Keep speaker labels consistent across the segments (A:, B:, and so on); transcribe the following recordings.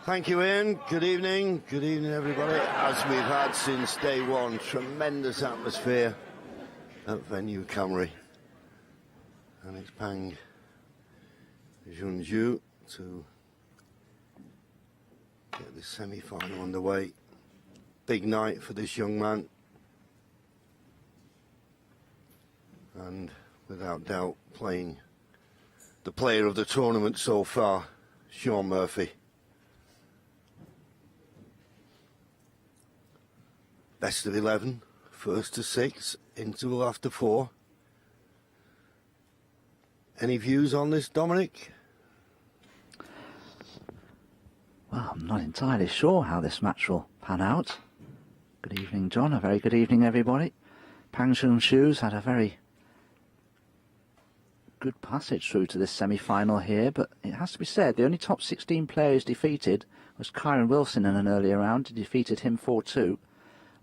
A: Thank you, Ian. Good evening, everybody. As we've had since day one, tremendous atmosphere at venue Camry. And it's Pang Junju to get the semi-final underway. Big night for this young man. And without doubt playing the player of the tournament so far, Sean Murphy. Best of 11, first to 6, interval after 4. Any views on this, Dominic?
B: Well, I'm not entirely sure how this match will pan out. Good evening, John. A very good evening, everybody. Pang Junju's had a very good passage through to this semi-final here, but it has to be said, the only top 16 players defeated was Kyron Wilson in an earlier round. He defeated him 4-2.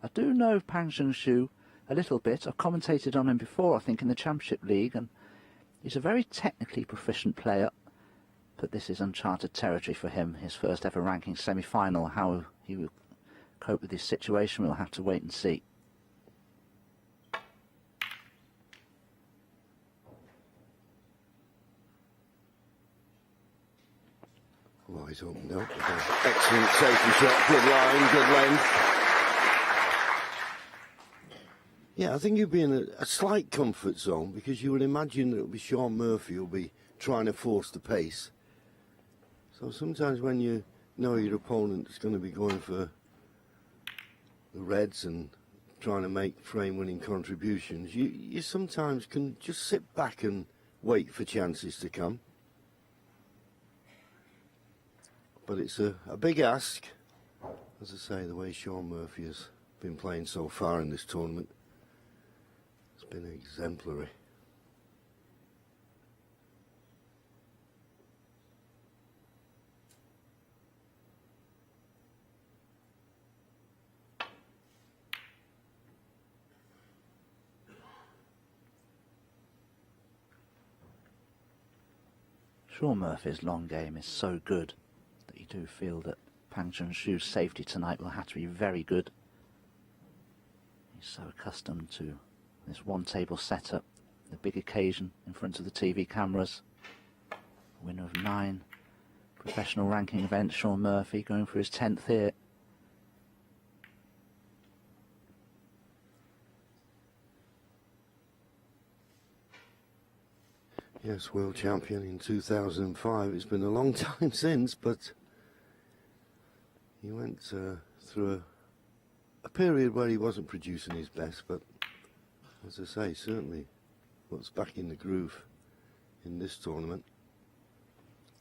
B: I do know Pang Junju a little bit. I've commentated on him before, I think, in the Championship League, and he's a very technically proficient player, but this is uncharted territory for him, his first ever ranking semi-final. How he will cope with this situation, we'll have to wait and see.
A: Well, he's opened up. Excellent safety shot, good line, good length. Yeah, I think you'd be in a slight comfort zone because you would imagine that it'll be Sean Murphy who'll be trying to force the pace. So sometimes when you know your opponent's going to be going for the reds and trying to make frame-winning contributions, you sometimes can just sit back and wait for chances to come. But it's a big ask. As I say, the way Sean Murphy has been playing so far in this tournament, it's been exemplary.
B: Sean Murphy's long game is so good that you do feel that Pang Junju's safety tonight will have to be very good. He's so accustomed to this one-table setup, the big occasion in front of the TV cameras. Winner of 9 professional ranking events, Sean Murphy, going for his 10th here.
A: Yes, world champion in 2005. It's been a long time since, but he went through a period where he wasn't producing his best, but as I say, certainly what's back in the groove in this tournament.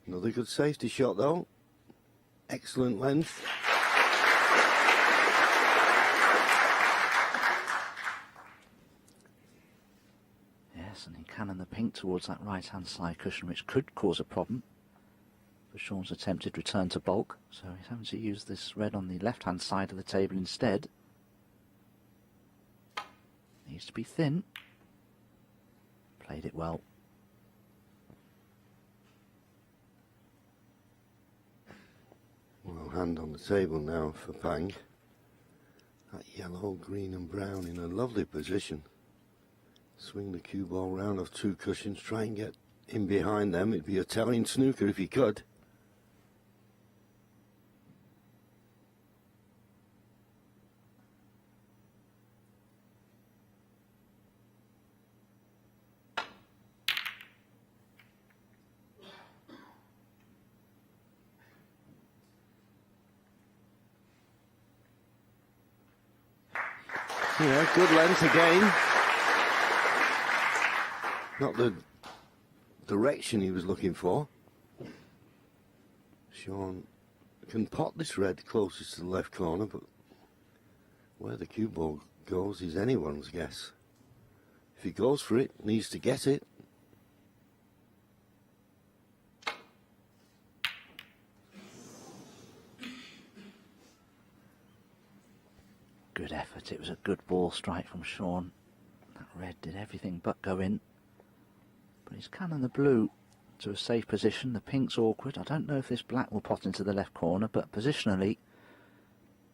A: Another good safety shot though. Excellent length.
B: Yes, and he cannon the pink towards that right-hand side cushion, which could cause a problem for Sean's attempted return to bulk. So he's having to use this red on the left-hand side of the table instead. Needs to be thin. Played it well.
A: Well, hand on the table now for Pang. That yellow, green and brown in a lovely position. Swing the cue ball round off 2 cushions, try and get in behind them. It'd be Italian snooker if he could. Yeah, good length again. Not the direction he was looking for. Sean can pot this red closest to the left corner, but where the cue ball goes is anyone's guess. If he goes for it, needs to get it.
B: Good effort. It was a good ball strike from Sean. That red did everything but go in. But he's cannon the blue to a safe position. The pink's awkward. I don't know if this black will pot into the left corner, but positionally,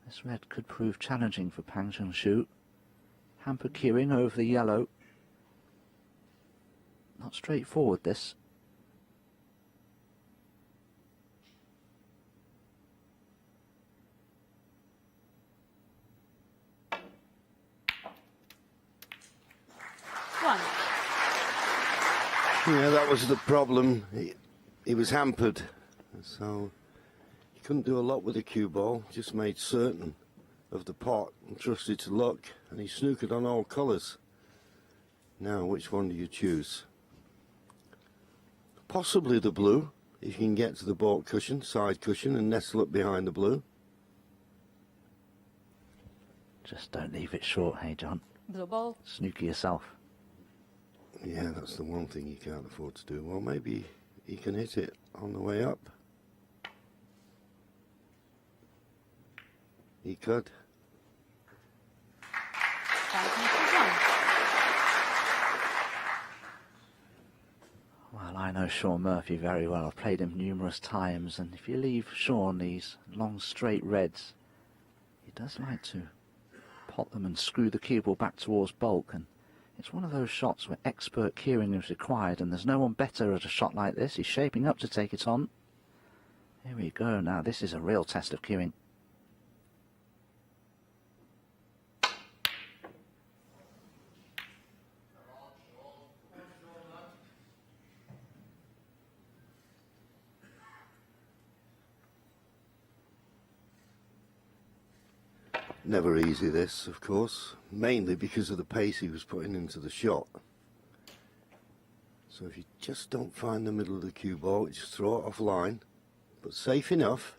B: this red could prove challenging for Pang Chung-Shu. Hamper cueing over the yellow. Not straightforward, this.
A: Yeah, that was the problem. He was hampered, so he couldn't do a lot with the cue ball. Just made certain of the pot and trusted to luck, and he snookered on all colours. Now, which one do you choose? Possibly the blue, if you can get to the baulk cushion, side cushion, and nestle up behind the blue.
B: Just don't leave it short, hey John.
C: Blue ball.
B: Snooker yourself.
A: Yeah, that's the one thing you can't afford to do. Well, maybe he can hit it on the way up. He could.
B: Well, I know Sean Murphy very well. I've played him numerous times, and if you leave Sean these long straight reds, he does like to pot them and screw the cue ball back towards baulk, and it's one of those shots where expert cueing is required, and there's no one better at a shot like this. He's shaping up to take it on. Here we go. Now this is a real test of cueing.
A: Never easy, this, of course, mainly because of the pace he was putting into the shot. So if you just don't find the middle of the cue ball, just throw it off line, but safe enough.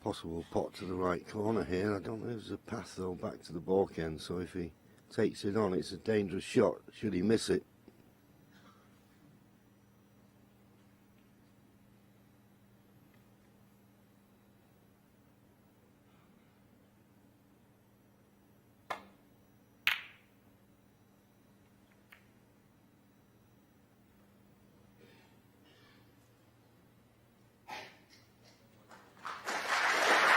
A: Possible pot to the right corner here. I don't know if there's a path though back to the baulk end, so if he takes it on, it's a dangerous shot should he miss it.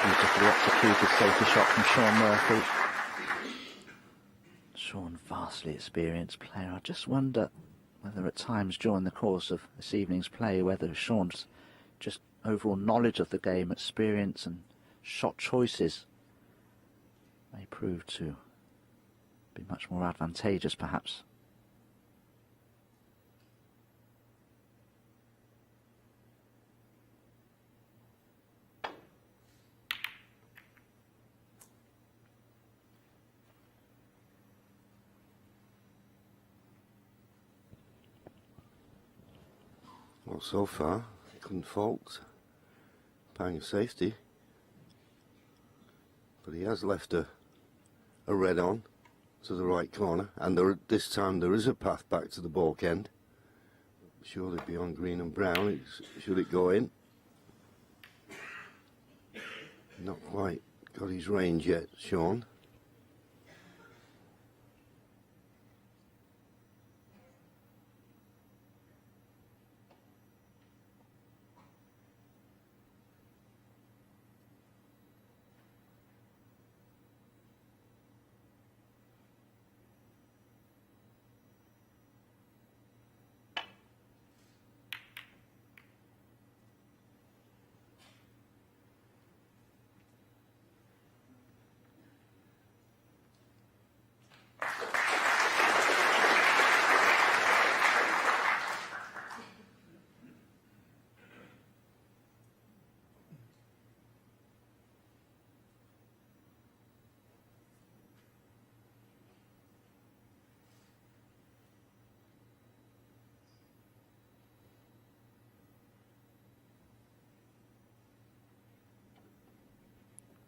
B: Beautifully executed safety shot from Sean Murphy. Sean, vastly experienced player. I just wonder whether at times during the course of this evening's play, whether Sean's just overall knowledge of the game, experience and shot choices may prove to be much more advantageous perhaps.
A: Well, so far, he couldn't fault Pang's safety. But he has left a red on to the right corner, and this time there is a path back to the baulk end. Surely beyond green and brown, should it go in? Not quite got his range yet, Sean.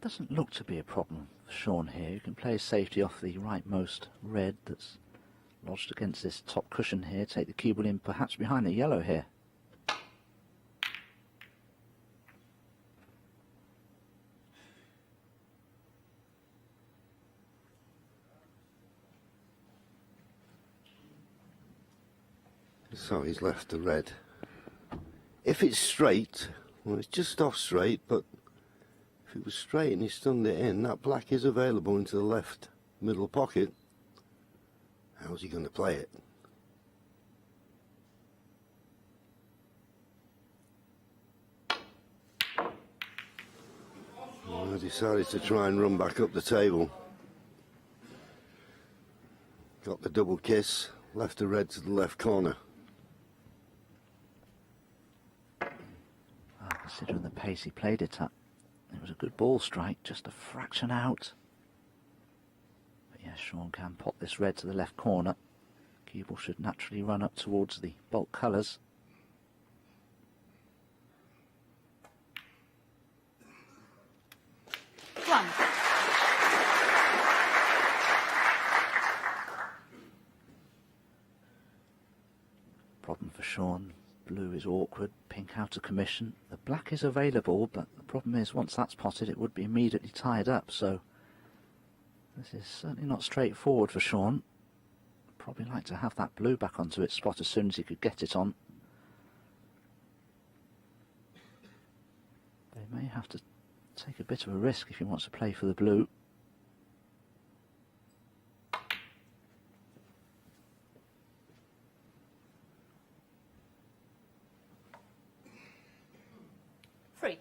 B: Doesn't look to be a problem for Sean here. You can play his safety off the rightmost red that's lodged against this top cushion here. Take the cue ball in perhaps behind the yellow here.
A: So he's left the red. If it's straight, well, it's just off straight, but if it was straight and he stunned it in, that black is available into the left middle pocket. How's he going to play it? Well, I decided to try and run back up the table. Got the double kiss, left the red to the left corner.
B: Well, considering the pace he played it at, it was a good ball strike, just a fraction out. But yes, Sean can pop this red to the left corner. Cue ball should naturally run up towards the bulk colours.
C: One.
B: Problem for Sean. Blue is awkward, pink out of commission. The black is available, but the problem is once that's potted it would be immediately tied up, so this is certainly not straightforward for Sean. Probably like to have that blue back onto its spot as soon as he could get it on. They may have to take a bit of a risk if he wants to play for the blue.
C: Three.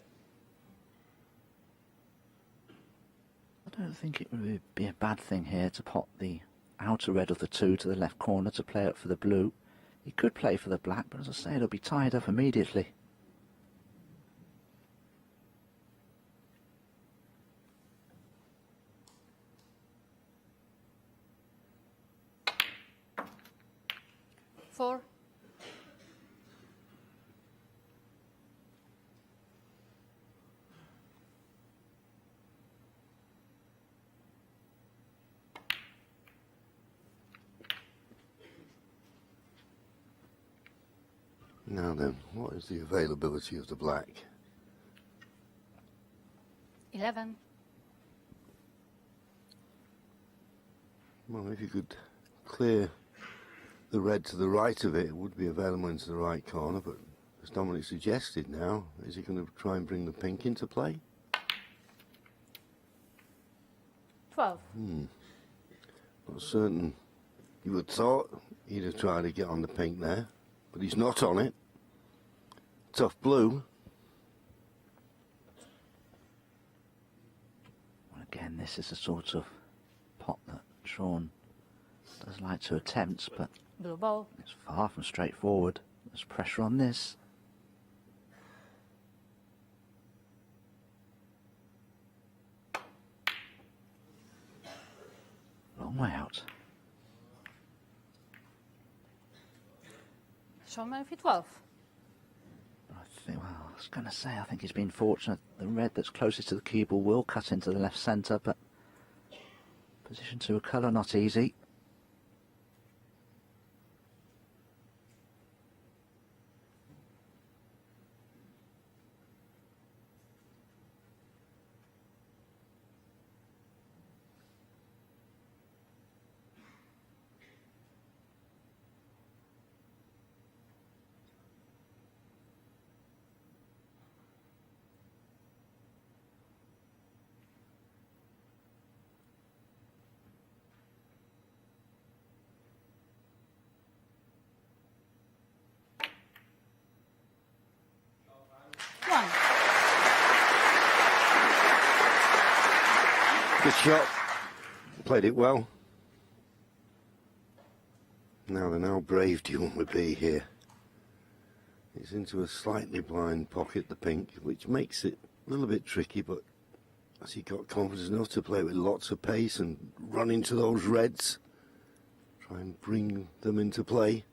B: I don't think it would be a bad thing here to pot the outer red of the two to the left corner to play up for the blue. He could play for the black, but as I say, it'll be tied up immediately.
C: Four.
A: Now then, what is the availability of the black?
C: 11.
A: Well, if you could clear the red to the right of it, it would be available into the right corner, but as Dominic suggested now, is he going to try and bring the pink into play?
C: 12.
A: Not certain. You would have thought he'd have tried to get on the pink there, but he's not on it. Tough blue.
B: Well, again, this is a sort of pot that Sean does like to attempt, but
C: Blue ball.
B: it's far from straightforward. There's pressure on this. Long way out.
C: Sean Murphy 12.
B: Well, I was going to say, I think he's been fortunate. The red that's closest to the cue ball will cut into the left centre, but position to a colour not easy.
C: One.
A: Good shot. Played it well. Now then, how brave do you want to be here? It's into a slightly blind pocket, the pink, which makes it a little bit tricky, but has he got confidence enough to play with lots of pace and run into those reds? Try and bring them into play.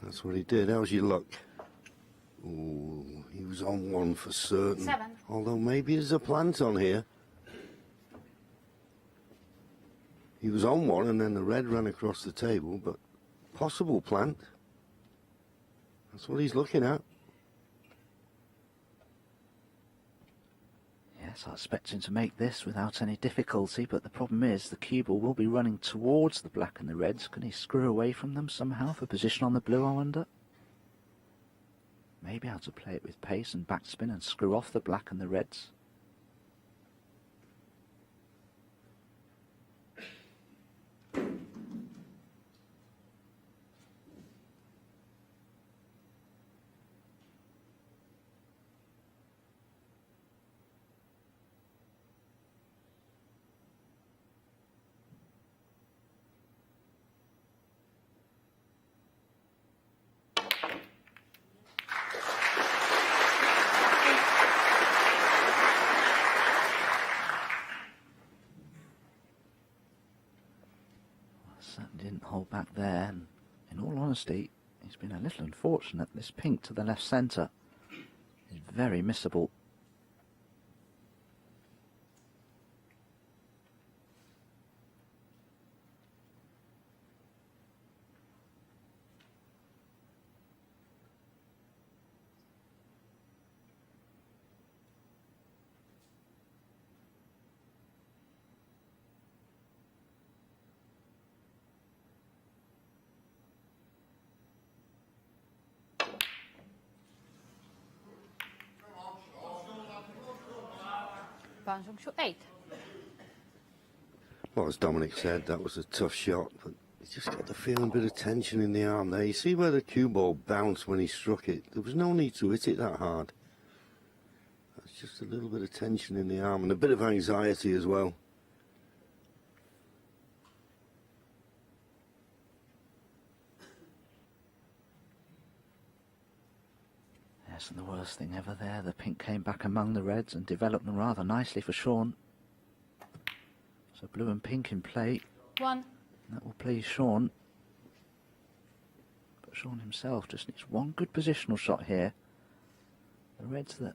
A: That's what he did. How's your luck? Ooh, he was on one for certain.
C: 7.
A: Although maybe there's a plant on here. He was on one and then the red ran across the table, but possible plant. That's what he's looking at.
B: Yes, Yes, I expect him to make this without any difficulty, but the problem is the cue ball will be running towards the black and the reds. Can he screw away from them somehow for position on the blue, I wonder? Maybe how to play it with pace and backspin and screw off the black and the reds. Certainly didn't hold back there, and in all honesty, he's been a little unfortunate. This pink to the left centre is very missable.
C: Pan Sung-Soo 8.
A: Well, as Dominic said, that was a tough shot, but he just got the feeling a bit of tension in the arm there. You see where the cue ball bounced when he struck it? There was no need to hit it that hard. That's just a little bit of tension in the arm and a bit of anxiety as well.
B: Yes, and the worst thing ever there, the pink came back among the reds and developed them rather nicely for Sean. So blue and pink in play.
C: 1.
B: That will please Sean. But Sean himself just needs one good positional shot here. The reds that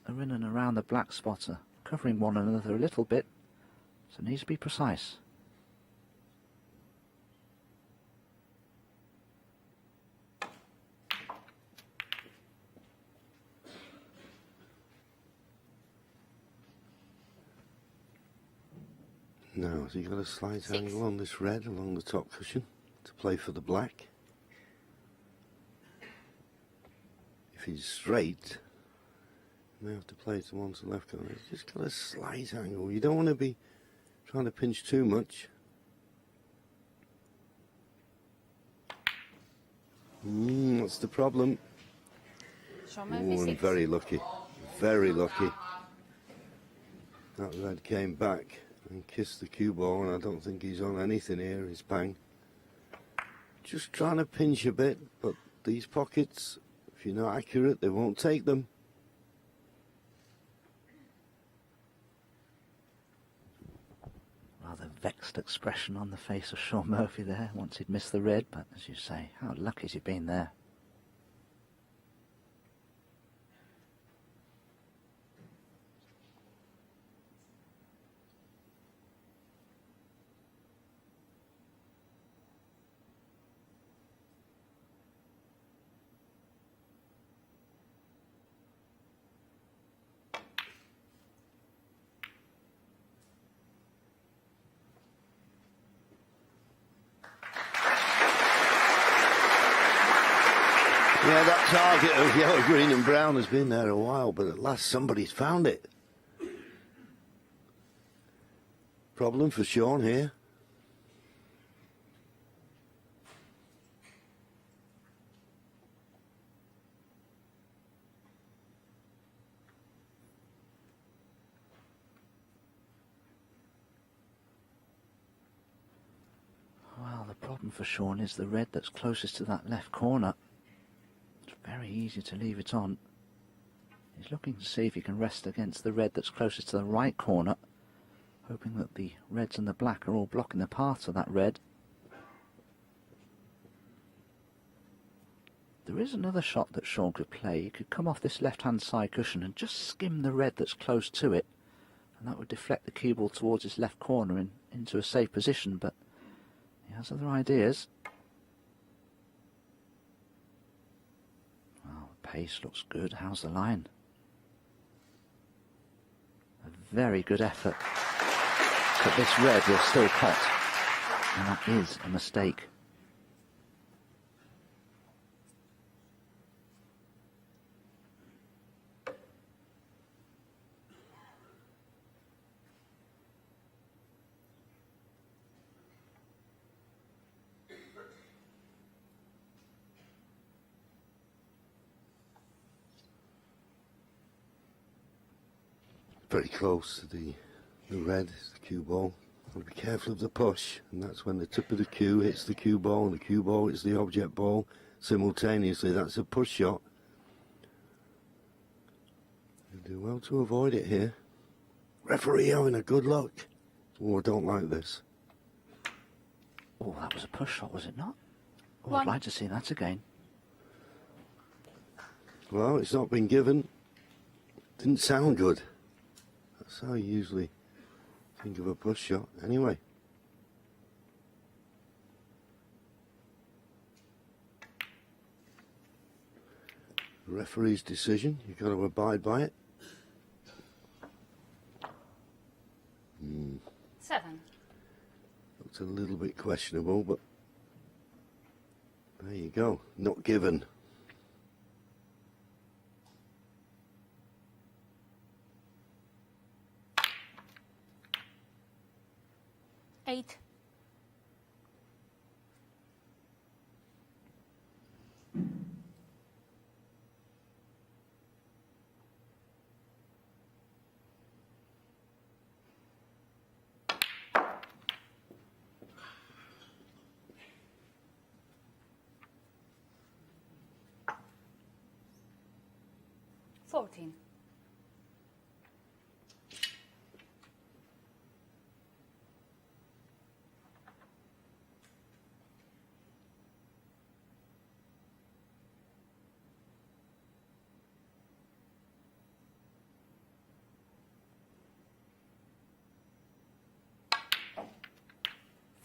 B: are in and around the black spot are covering one another a little bit, so it needs to be precise.
A: Now, has he got a slight angle on this red along the top cushion to play for the black? If he's straight, he may have to play towards the left corner. He's just got a slight angle. You don't want to be trying to pinch too much. That's the problem.
C: Sean
A: Oh,
C: Murphy
A: and
C: 6.
A: very lucky. Very lucky. That red came back and kissed the cue ball, and I don't think he's on anything here, his Pang. Just trying to pinch a bit, but these pockets, if you're not accurate, they won't take them.
B: Rather vexed expression on the face of Sean Murphy there once he'd missed the red, but as you say, how lucky's he been there?
A: Yeah, that target of yellow, green and brown has been there a while, but at last somebody's found it. Problem for Sean here.
B: Well, the problem for Sean is the red that's closest to that left corner. It's very easy to leave it on. He's looking to see if he can rest against the red that's closest to the right corner, hoping that the reds and the black are all blocking the path of that red. There is another shot that Sean could play. He could come off this left-hand side cushion and just skim the red that's close to it, and that would deflect the cue ball towards his left corner into a safe position, but he has other ideas. Well, the pace looks good. How's the line? A very good effort. But this red will still pot. And that is a mistake.
A: Very close to the red, it's the cue ball. Got to be careful of the push, and that's when the tip of the cue hits the cue ball, and the cue ball hits the object ball simultaneously. That's a push shot. You do well to avoid it here. Referee having a good look. Oh, I don't like this.
B: Oh, that was a push shot, was it not? Oh,
C: One.
B: I'd like to see that again.
A: Well, it's not been given. Didn't sound good. That's how you usually think of a push shot. Anyway. Referee's decision. You've got to abide by it.
C: 7.
A: Looks a little bit questionable, but there you go. Not given.
C: Eight. Fourteen.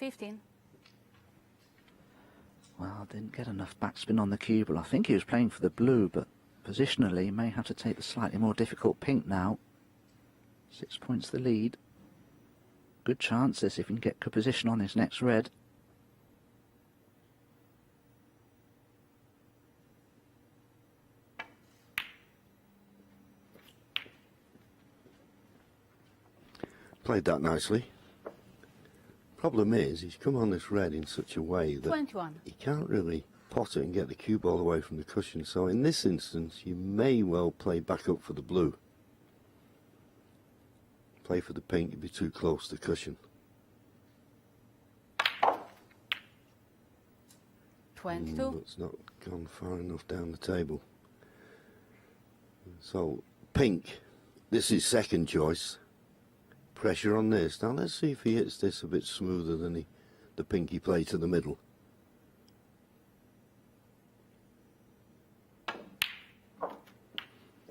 C: $15.
B: Well, didn't get enough backspin on the cue ball. I think he was playing for the blue, but positionally he may have to take the slightly more difficult pink now. 6 points the lead. Good chances if he can get good position on his next red.
A: Played that nicely. Problem is, he's come on this red in such a way that
C: 21.
A: he can't really pot it and get the cue ball away from the cushion. So in this instance, you may well play back up for the blue. Play for the pink, you'd be too close to the cushion.
C: 22.
A: It's not gone far enough down the table. So, pink, this is second choice. Pressure on this. Now let's see if he hits this a bit smoother than the pinky play to the middle.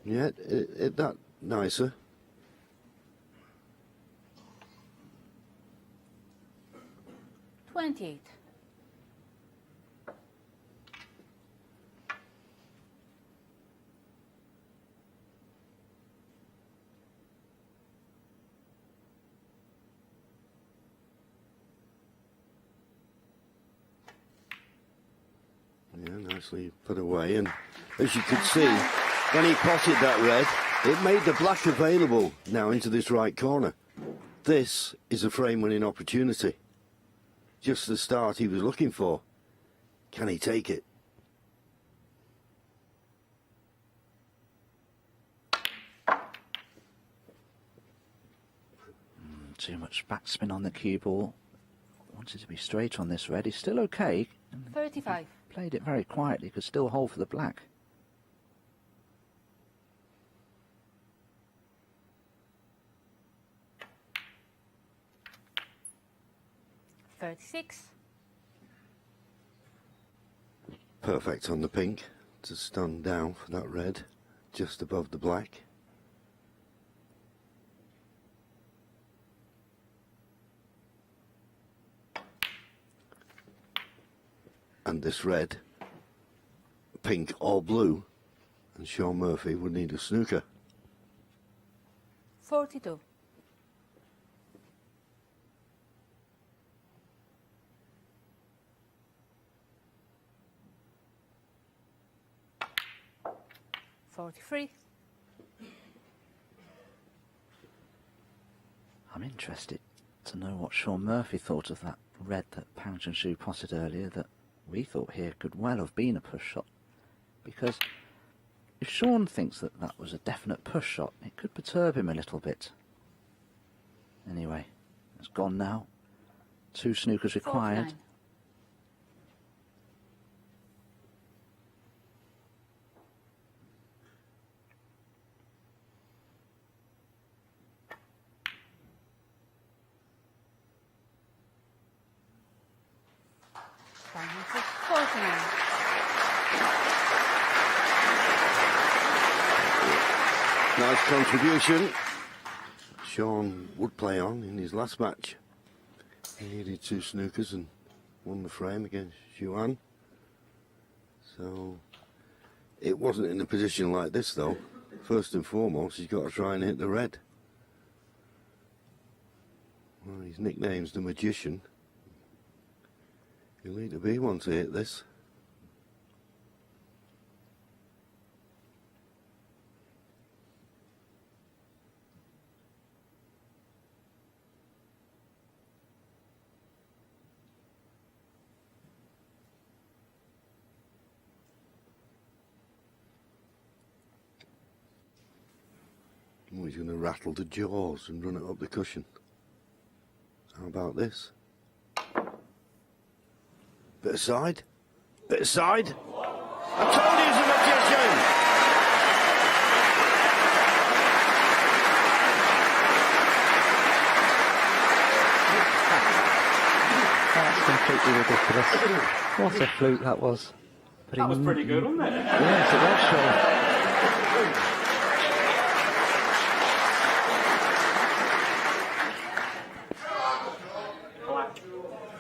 A: Yeah, it that nicer.
C: $28.
A: Yeah, nicely put away. And as you could see, when he potted that red, it made the black available now into this right corner. This is a frame-winning opportunity. Just the start he was looking for. Can he take it?
B: Too much backspin on the cue ball. Wanted to be straight on this red. He's still okay.
C: 35.
B: Played it very quietly. Could still hold for the black.
C: $36.
A: Perfect on the pink to stun down for that red, just above the black. And this red, pink or blue, and Sean Murphy would need a snooker.
C: 42. $43.
B: I'm interested to know what Sean Murphy thought of that red that Pang Shu potted earlier that we thought here could well have been a push shot. Because if Sean thinks that that was a definite push shot, it could perturb him a little bit. Anyway, it's gone now. 2 snookers required.
C: 49.
A: Nice contribution. Sean would play on in his last match. He needed 2 snookers and won the frame against Yuan. So it wasn't in a position like this though. First and foremost, he's got to try and hit the red. Well, his nickname's the Magician. He'll need to be one to hit this. Oh, he's going to rattle the jaws and run it up the cushion. How about this? Bit of side. Bit of side. I told you he's a magician!
B: That's completely ridiculous. What a fluke that was. But
D: That was pretty good, wasn't it?
B: Yes, it was, Sean.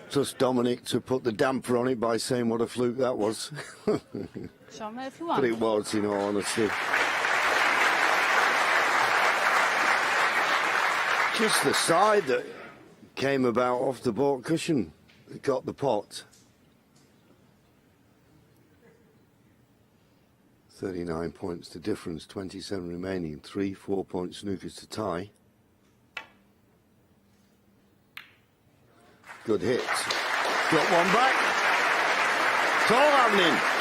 A: Just Dominic to put the damper on it by saying what a fluke that was.
C: Sean Murphy
A: But it
C: 1.
A: was, in all honesty. Just the side that came about off the baulk cushion that got the pot. 39 points to difference, 27 remaining, 3 4-point snookers to tie. Good hit. Got one back. It's all happening.